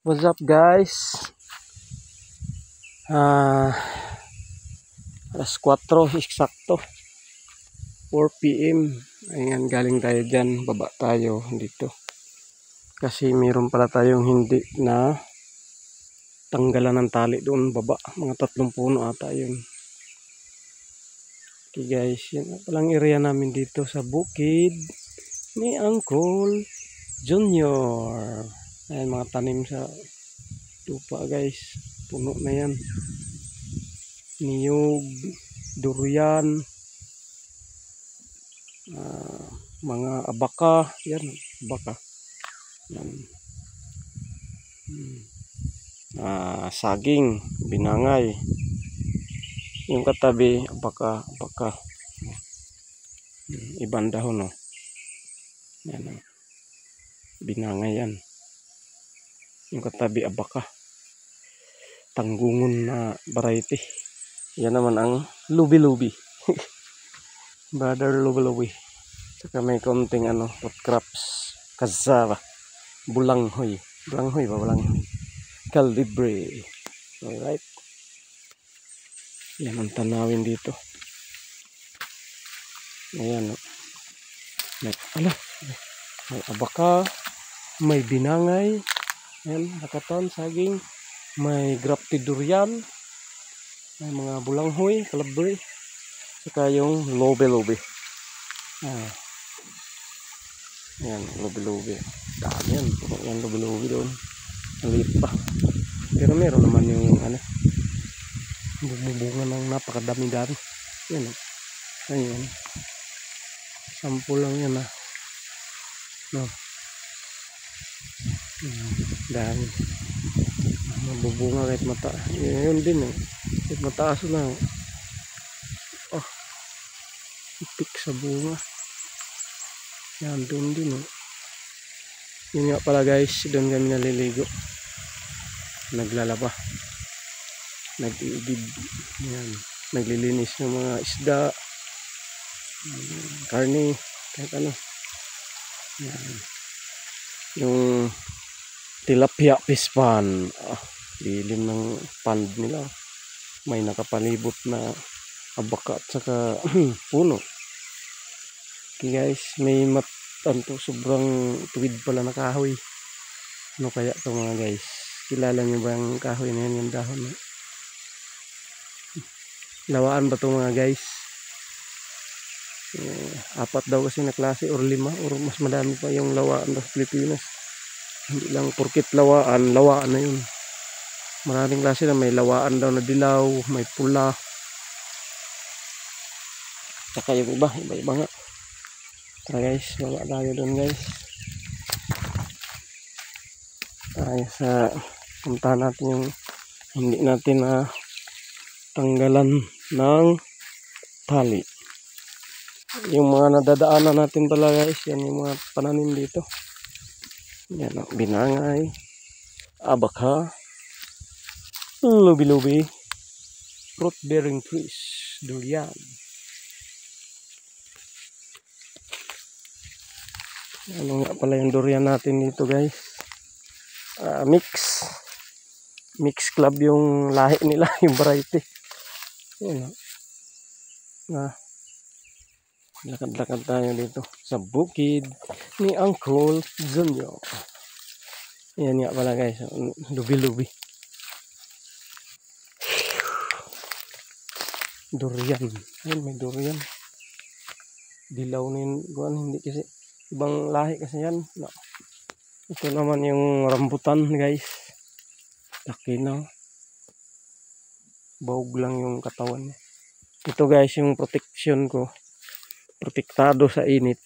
What's up guys? Ah, alas 4 eksakto. 4 PM. Ayan, galing tayo dyan. Baba tayo dito. Kasi mayroon pala tayong hindi na tanggalan ng tali doon baba. Mga 3 puno ata yun. Okay guys, yan palang area namin dito sa bukid ni Uncle Junior. Ayan, mga tanim sa lupa guys. Puno na yan. Niyog, durian, mga abaka, yan, abaka. Yan. Saging, binangay. Yung katabi, abaka. Ibang dahon, no? Yan, binangay yan. Yung katabi, abaka. Tanggungon na variety. Yan naman ang lubi-lubi. Brother lubi-lubi. Saka may konting pot crops. Kasava. Bulanghoy. Bulanghoy ba? Bulanghoy. Calibre. Alright. Yan ang tanawin dito. Ayan. May abaka. May binangay. Ayan. Hakaton. Saging. May grafted durian. May mga bulanghoy. Calibre. Saka yung lobe-lobe. Ayan. Lobe-lobe. Dami yan. Yan lobe-lobe doon. Maliit pa. Pero meron naman yung bumubunga ng napakadami-dami. Yan. Ayan. Sample lang yan no. Dami. Mabubunga kahit mataas. Yun din kahit mataas na. Ipik sa bunga. Yan doon din Yun nga pala guys, doon kami naliligo. Naglalaba. Nag-iigib. Yan. Naglilinis ng mga isda. Karne. Kahit ano. Yan. Yung tilapia fish pan. Dilim ng pond nila. May nakapalibot na abaka at saka puno. Okay guys, may sobrang tuwid pala na kahoy. Ano kaya ito mga guys? Kilala niyo ba ang kahoy na yan, yung dahon na? Lawaan ba ito mga guys? 4 daw kasi na klase or 5 or mas madami pa yung lawaan sa Pilipinas. Hindi lang porkit lawaan na yun. Maraming klase na, may lawaan daw na dilaw, may pula. Saka yung iba nga. Tara guys, baba tayo doon guys. Tayo sa puntahan natin yung hindi natin tanggalan ng tali. Yung mga nadadaanan natin pala guys, yan yung mga pananim dito. Yan binangay, abaka, lubi-lubi, fruit bearing trees, durian. Ano nga pala yung durian natin dito guys? Mix club yung lahi nila, yung variety. Yan lakad-lakad tayo dito sa bukid ni Uncle Junior. Yan nga pala guys, lubi-lubi. Durian. Yan, may durian. Dilaw na yun. Hindi kasi ibang lahi kasi yan. No. Ito naman yung rambutan guys. Laki na. Baog lang yung katawan niya. Ito guys yung protection ko. Protektado sa init.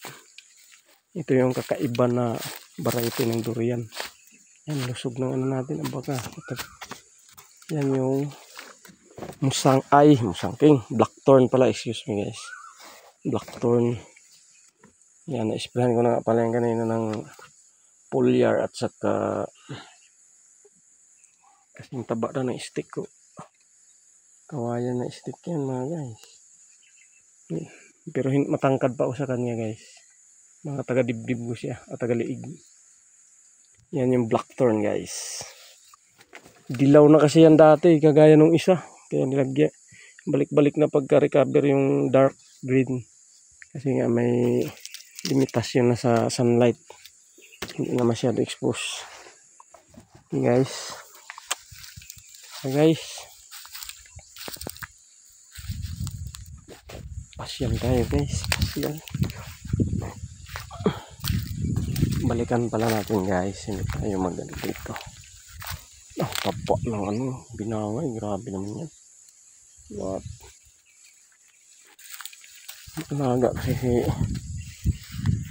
Ito yung kakaiba na variety ng durian. Yan, lusog ng natin ang baka. Yan yung musangking. Blackthorn pala, excuse me guys. Blackthorn. Yan, na-sprayan ko na pala yung kanina ng foliar at saka kasing taba na ng stick ko. Kawayan na stick yan mga guys. Pero matangkad pa ako sa kanya guys. Mga taga dibdib ko siya at taga liig. Yan yung blackthorn guys. Dilaw na kasi yan dati, kagaya nung isa. Kaya nilagyan. Balik-balik na pagka-recover yung dark green. Kasi nga may limitasyon na sa sunlight. Hindi na masyado expose. Okay guys. Okay guys. Pasyal tayo guys. Pasyal. Balikan pala natin guys. Hindi tayo magano dito. Tapak ng ano. Binaway. Grabe naman yan. What? Alaga kasi si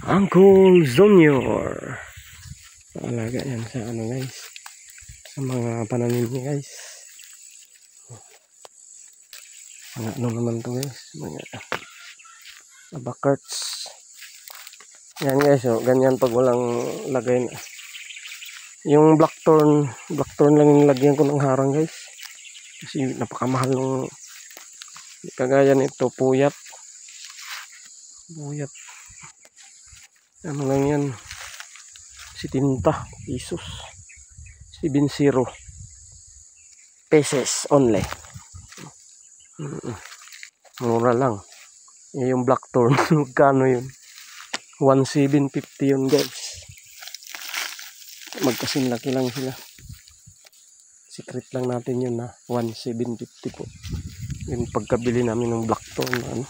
Uncle Junior. Alaga yan sa ano guys. Sa mga pananim niya guys. Mga ano naman to guys. Mga abacarts. Yan guys, oh, ganyan pag walang lagay na. Yung blackthorn lang yung lagyan ko ng harang guys. Kasi napakamahal ng kagaya nito, puyat. Ano lang yan? 70 pesos. 70 pesos only. Mura lang. Yung blackthorn, magkano yun? 1,750 yun guys. Magkasinlaki lang sila. Secret lang natin yun na 1,750 po. Yung pagkabili namin ng blackthorn na ano,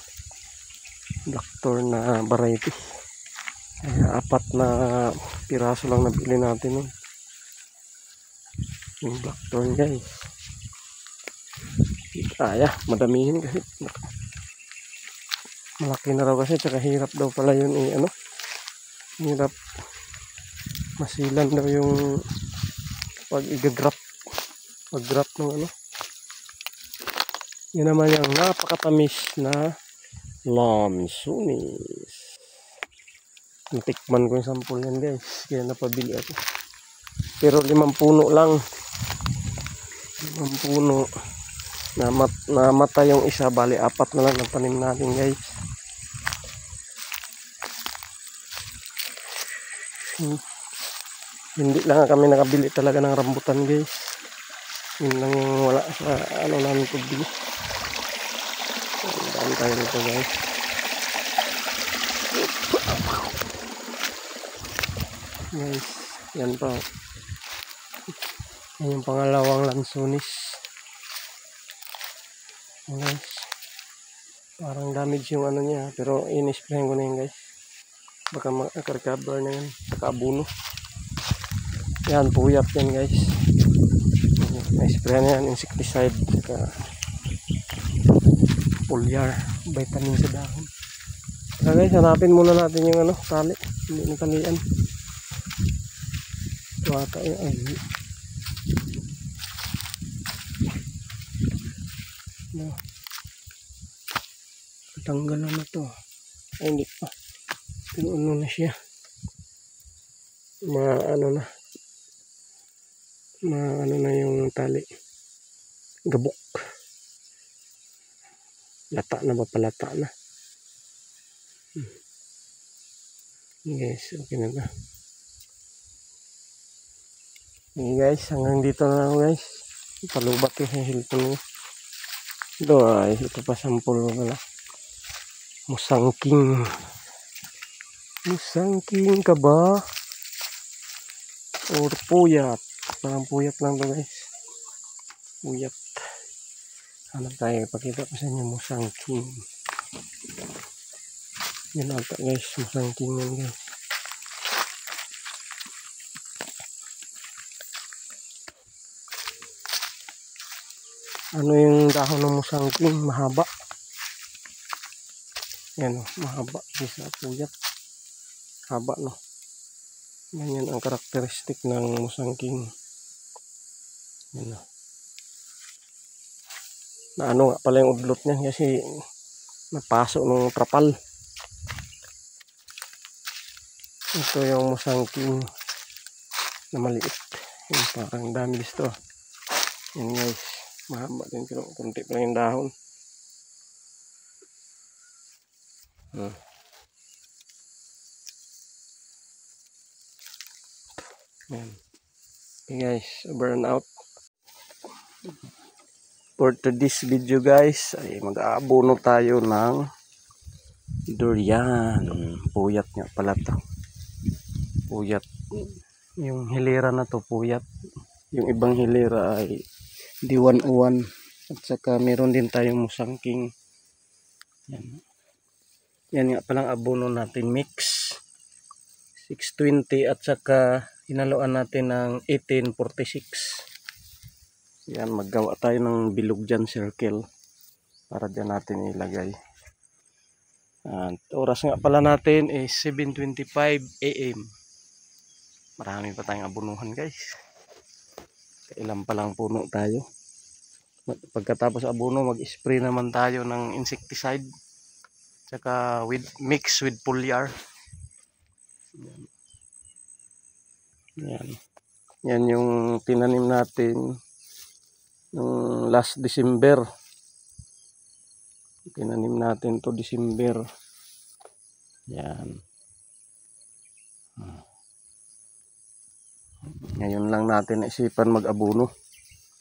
blackthorn na variety. Kaya 4 na piraso lang nabili natin nun. Yung blackthorn guys. Madamihin kasi. Malaki na raw kasi, tsaka hirap daw pala yun ano. Hirap masilan daw yung pag i-grap ng ano. Yun naman yung napakatamis na lansunis. Natikman ko yung sample yan guys, kaya napabili ako. Pero 5 puno lang. 5 puno. Namatay yung isa, bali 4 na lang ang tanim natin guys. Hindi lang kami nakabili talaga ng rambutan guys. Yun lang yung wala sa ano namin pagbili. Daan tayo nito guys. Guys, yan pa. Yan yung pangalawang lansunis. Guys, parang damage yung ano niya, pero in-sprayan ko na yun guys. Baka maka-recover na yun, naka-abuno. Yan, puyat yan guys. Na-sprayan na yan, insecticide, saka foliar, vitamin sa dahon. Saka guys, hanapin muna natin yung ano, tali. Hindi na talian. Wata yung ay. No. Tanggalan na to. Ay, hindi pa. Pero ano na siya. Ano na yung tali. Gabok. Lata na ba? Palata na. Guys, okay na ba? Okay guys, hanggang dito na lang guys. Palubat yung hilton nyo. Ito ay, ito pa sampol pala. Musangking. Musangking ka ba? Or puyat. Parang puyat lang to guys. Puyat. Hanap tayo. Pakita ko sa inyo musangking. Yan ata guys. Musangking yan guys. Ano yung dahon ng musangking? Mahaba. Yan o. Mahaba. Isa puyat. Haba no. Ganyan ang karakteristik ng musangking. Yan o. Na ano nga pala yung udlot niya kasi napasok ng trapal. Ito yung musangking na maliit. Yung parang dami gusto. Yan guys. Mahaba din pero kunti pa lang yung dahon. Yan. Okay guys. Burn out. For today's video guys ay mag-aabono tayo ng durian. Puyat nga pala to. Puyat. Yung hilera na to puyat. Yung ibang hilera ay D101. At saka meron din tayong musangking. Yan. Yan nga palang abono natin mix. 620 at saka inaluan natin ng 1846. Yan, maggawa tayo ng bilog dyan circle para dyan natin ilagay. At oras nga pala natin is 7:25 AM. Marami pa tayong abunuhan guys. Kailan pa lang puno tayo. Pagkatapos abono mag-spray naman tayo ng insecticide. Tsaka mix with foliar. Yan. Yan. Yan yung tinanim natin nung last December. Tinanim natin to December. Yan. Ngayon lang natin naisipan mag-abono.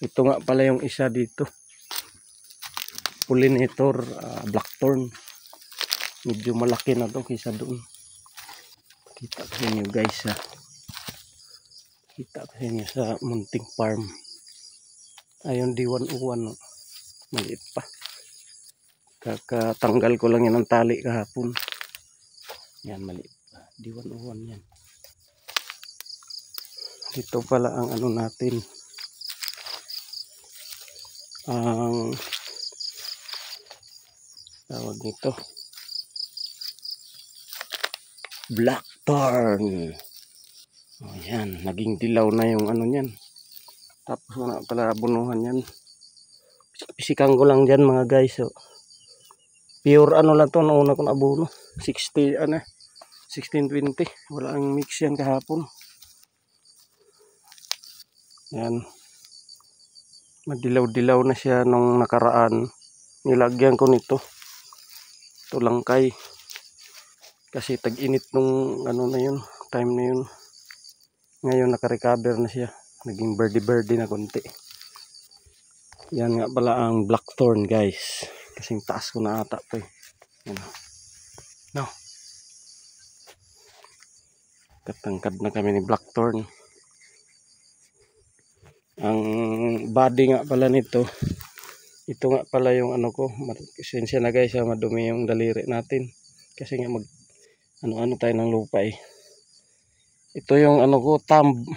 Ito nga pala yung isa dito. Pollinator, blackthorn. Medyo malaki na to kaysa doon. Kita ko sa inyo guys ha. Kita ko sa inyo sa munting farm. Ayun D101 no. Maliit pa. Kakatanggal ko lang yan ng tali kahapon. Yan maliit pa. D101 yan. Dito pala ang ano natin. Ang tawag nito. Blackthorn. Oh, yan. Naging dilaw na yung ano niyan. Tapos wala pala abunuhan yan. Pisikan ko lang dyan mga guys. So, pure ano lang to. Nauna ko na abuno. 1620. Wala ang mix yan kahapon. Yan. Madilaw-dilaw na siya nung nakaraan. Nilagyan ko nito. Tulangkay. Kasi tag-init nung ano na yun. Time na yun. Ngayon naka-recover na siya. Naging birdie na konti. Yan nga pala ang blackthorn guys. Kasing taas ko na ata to eh. Yan. No. Katangkad na kami ni blackthorn. Ang body nga pala nito. Ito nga pala yung ano ko. Sensya na guys ha. Madumi yung daliri natin. Kasi nga ano tayo ng lupa eh. Ito yung ano ko thumb.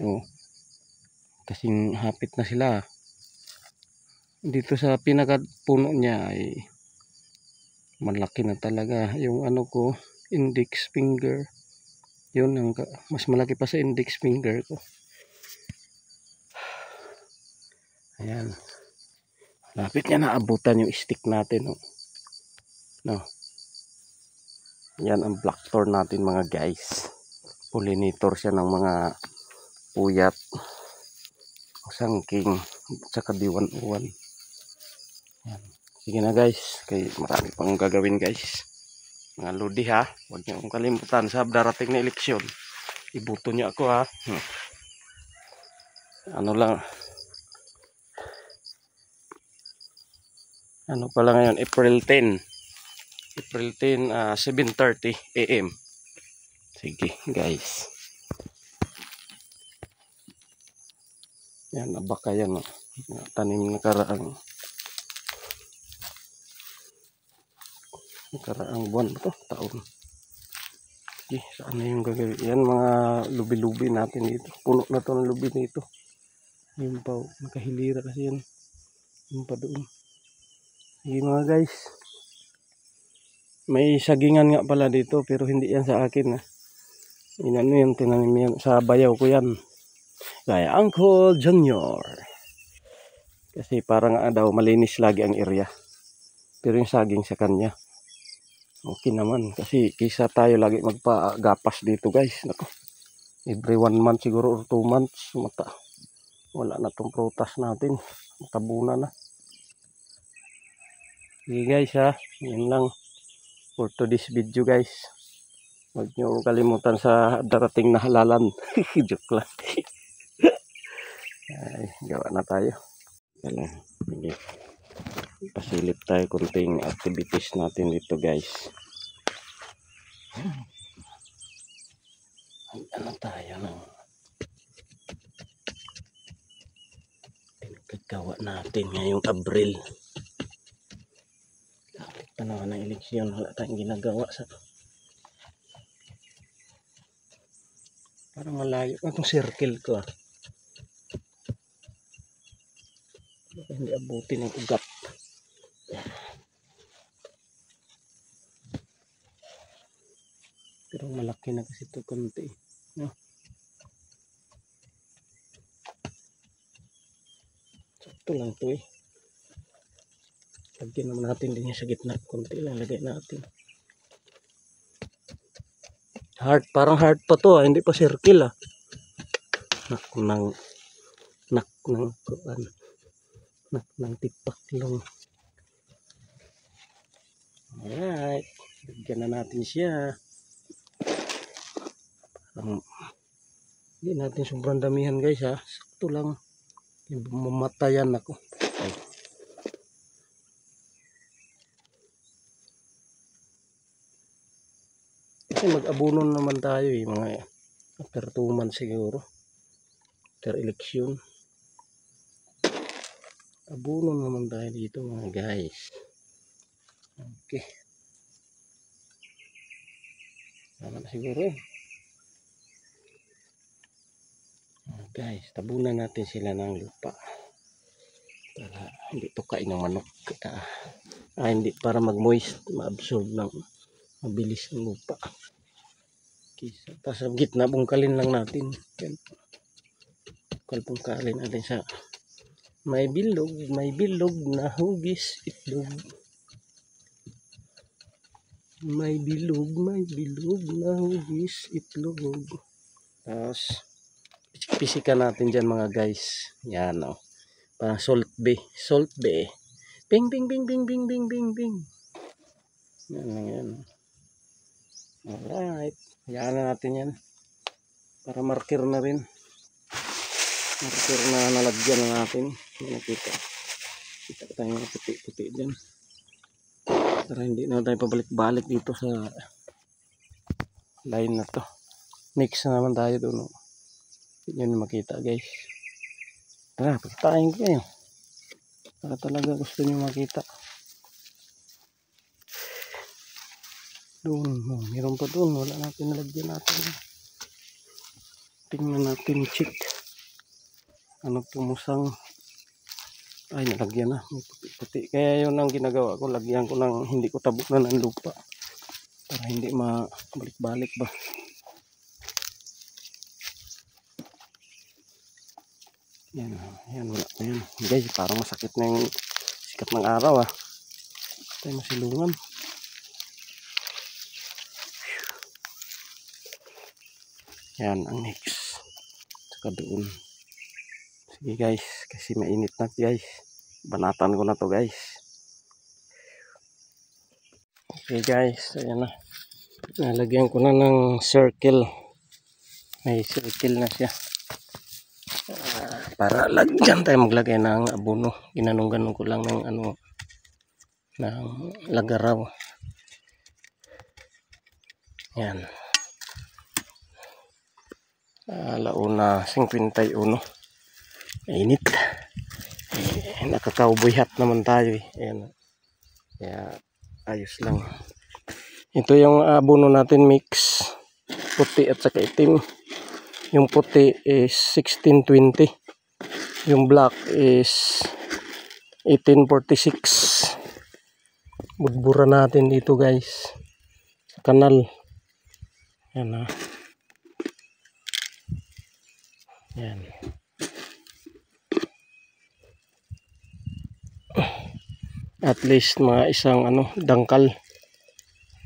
Oh. Kasing hapit na sila. Dito sa pinakapuno niya ay malaki na talaga. Yung ano ko, index finger. Yun, mas malaki pa sa index finger ko. Ayan. Lapit niya naabutan yung stick natin. Oh. No. Yan ang blackthorn natin mga guys. Pollinator siya ng mga puyat, sangking, tsaka D101. Yan. Sige na guys, kay marami pang gagawin guys. Mga lodi ha, huwag niyo kong kalimutan sa darating na eleksyon. Ibuto niyo ako ha. Ano lang, ano pala ngayon, April 10, 7:30 AM. Sige guys. Yan, baka yan. Tanim nakaraang buwan to, taon. Sige, saan na yung gagawin? Yan mga lubi-lubi natin dito. Puno na to ng lubi nito. Yung pa, nakahilira kasi yan. Yung pa doon. Sige mga guys. May sagingan nga pala dito pero hindi yan sa akin ha. Inano yan, tinanim yan. Sa bayaw ko yan. Kaya Uncle Junior. Kasi parang daw malinis lagi ang area. Pero yung saging sa kanya okay naman. Kasi kisa tayo lagi magpagapas dito guys. Nako. Every 1 month siguro or 2 months. Wala na tong prutas natin. Matabuna na. Okay guys ha. Yan lang. For today's video guys. Huwag nyo kalimutan sa darating na halalan. Joke lang. Ay, gawa na tayo. Wala. Sige. Pasilip tayo kunting activities natin dito guys. Ano tayo ng pinagkagawa natin ngayong Abril. Lapit pa naman ng eleksyon. Wala tayong ginagawa sa parang malayo na itong circle ko ah. Hindi abutin ng ugat. Pero malaki na kasi ito konti. No? Sakto lang ito eh. Lagyan naman natin din yung sa gitna. Konti lang lagay natin. Heart. Parang heart pa to ah. Hindi pa circle ah. Nak ng tipaklong. Alright. Lagyan na natin siya. Hindi natin sobrang damihan guys ha. Sakto lang. Mamatayan ako. Ay. Kasi mag-abunon naman tayo eh. Mga after 2 months siguro. After election. Abunon naman tayo dito mga guys. Okay. Tama na siguro eh. Guys, tabunan natin sila ng lupa para hindi tukain ng manok. Hindi para mag-moist, ma-absorb ng mabilis ng lupa. Okay, tapos sa gitna bungkalin lang natin. Bungkalin natin sa may bilog na hugis itlog. May bilog na hugis itlog. Tapos pisikan natin dyan mga guys. Yan o. Parang salt bay. Bing. Yan lang yan. Alright. Hayaan na natin yan. Para marker na rin. Marker na nalagyan na natin. Nakita. Kita tayo mga puti-puti dyan. Para hindi na tayo pabalik-balik dito sa line na to. Next na naman tayo doon. Hindi nyo na makita guys. Tara, pagkain kayo. Para talaga gusto nyo makita. Doon, meron pa doon. Wala natin nalagyan natin. Tingnan natin, check. Ano tumusang. Ay, nalagyan na. May puti-puti. Kaya yun ang ginagawa ko. Lagyan ko ng hindi ko tabok na ng lupa. Para hindi mabalik-balik ba. Yan, wala pa yan. Guys, parang masakit na yung sikat ng araw ah. Tayo masilungan. Yan, ang next. Saka doon. Sige guys, kasi mainit na guys. Banatan ko na to guys. Okay guys, ayan na. Nalagyan ko na ng circle. May circle na siya. Para lagyan tayo maglagay ng abono. Ginanong-ganong ko lang ng ng lagaraw. Yan. Alauna 51. Init. Naka-cowboy hat naman tayo eh. Ayan. Kaya ayos lang. Ito yung abono natin mix. Puti at saka itim. Yung puti is 1620. Yung black is 1846. Budbura natin dito guys. Sa kanal. Yan na. Yan. At least mga isang dangkal.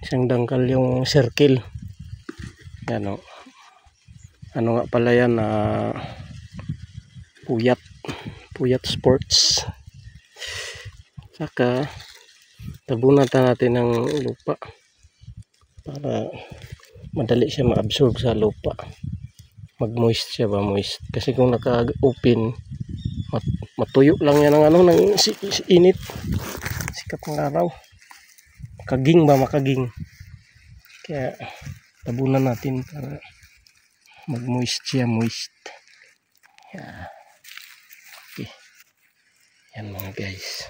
Isang dangkal yung circle. Yan o. Ano nga pala yan Puyat Sports. Saka tabunan natin ng lupa para madali siya ma-absorb sa lupa. Mag-moist siya ba? Moist. Kasi kung naka-open Matuyo lang yan ng ng init. Sikat ng araw. Makaging ba? Makaging. Kaya tabunan natin para mag-moist siya. Moist. Yeah. Okay. Yan mga guys.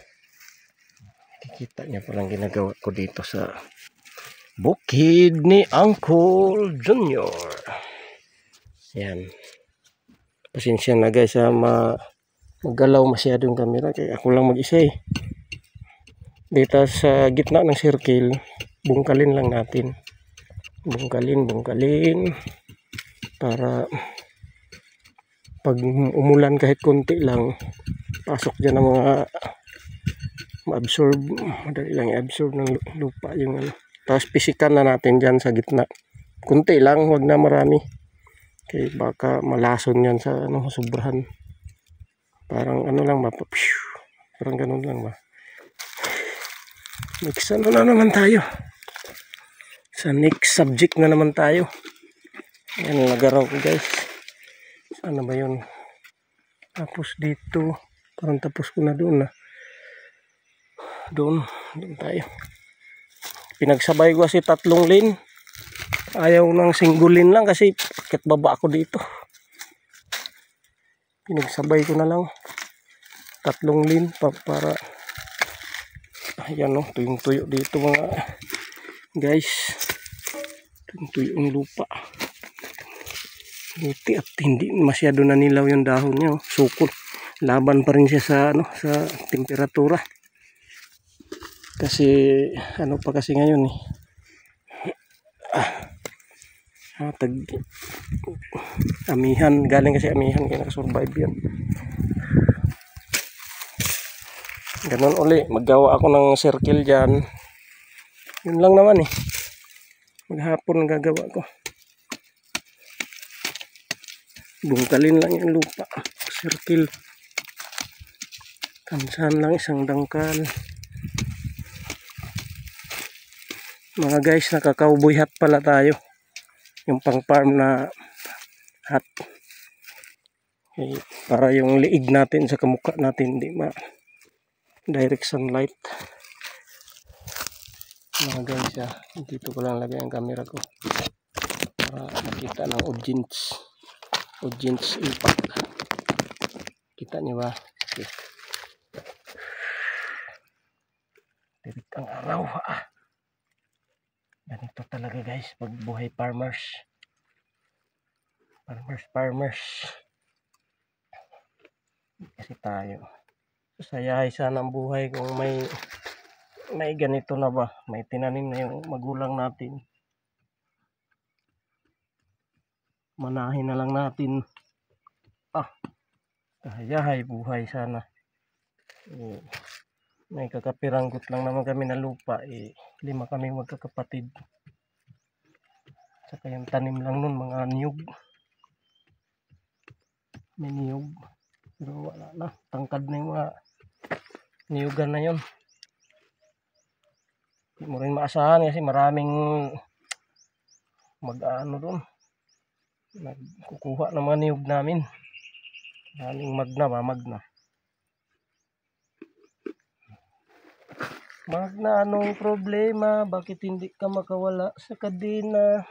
Nakikita niya palang ginagawa ko dito sa bukid ni Uncle Junior. Yan. Pasensya na guys sa maggalaw masyado yung camera kaya ako lang mag-isa eh. Dito sa gitna ng circle, bungkalin lang natin. Bungkalin para pag umulan kahit konti lang, pasok dyan ang mga ma-absorb, madali lang i-absorb ng lupa yung Tapos pisikan na natin dyan sa gitna. Kunti lang, wag na marami. Kaya baka malason yan sa sobrahan. Parang lang ba? Parang ganun lang ba? Next na naman tayo. Sa next subject na naman tayo. Yan nagaraw ko guys. Sana ba yun? Tapos dito. Parang tapos ko na doon na. Doon tayo. Pinagsabay ko kasi 3 lane. Ayaw ng single lane lang kasi bakit baba ako dito. Pinagsabay ko na lang 3 lane para ayan tuyong-tuyo dito mga guys. Tuyong-tuyo ang lupa. Buti at hindi masyado nanilaw yung dahon niya. Sukol. Laban pa rin siya sa sa temperatura. Kasi pa kasi ngayon eh. Amihan, galing kasi amihan kaya nakasurvive yan. Ganon uli, maggawa ako ng circle dyan. Yun lang naman eh. Maghapon gagawa ko. Bungkalin lang yung lupa. Circle. Kansan lang isang dangkal. Mga guys, naka-cowboy hat pala tayo. Yung pang farm na hat. Okay, para yung liig natin sa kamukha natin hindi direct sunlight. Mga guys, dito ko lang lagay ang camera ko para makita ng audience impact. Kita niyo ba? Okay. Tirik ang araw. Ganito talaga guys pag buhay farmers. Kasi tayo sayahay sana ang buhay kung may ganito na ba, may tinanim na yung magulang natin. Manahin na lang natin. Sayahay buhay sana. May kakapiranggot lang naman kami na lupa 5 kami magkakapatid. Saka yung tanim lang nun mga niyog. May niyog. Pero wala na. Tangkad na yung mga niyugan na yun. Hindi mo rin maasahan kasi maraming doon. Nagkukuha ng mga niyog namin. Maraming magna. Magna, anong problema? Bakit hindi ka makawala sa kadena?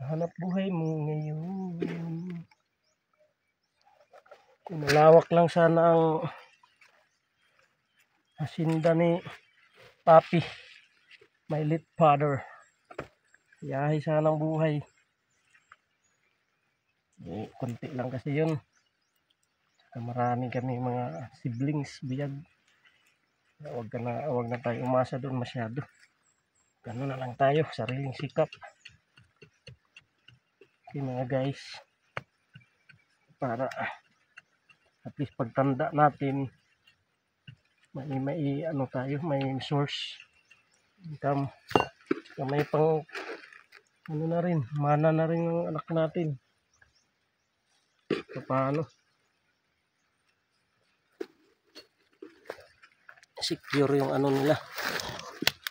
Hanap buhay mo ngayon. Malawak lang sana ang hasinda ni Papi, my late father. Yahay sana ang buhay. Konti lang kasi yun. Saka marami kami mga siblings, biyag. Wag na tayo umasa doon masyado. Ganun na lang tayo, sariling sikap. Okay mga guys, para at least pagtanda natin may tayo, may source income. Saka may pang na rin, mana na rin yung anak natin. So, paano secure yung nila,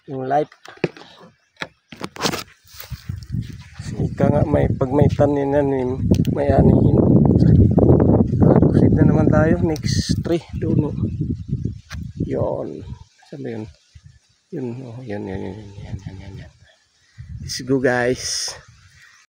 yung life. Ika nga pag may tanin may anihin. tayo. Next tree. Doon. Oh. Yun. Saan ba yun? Yun. Oh, yan. Let's go guys.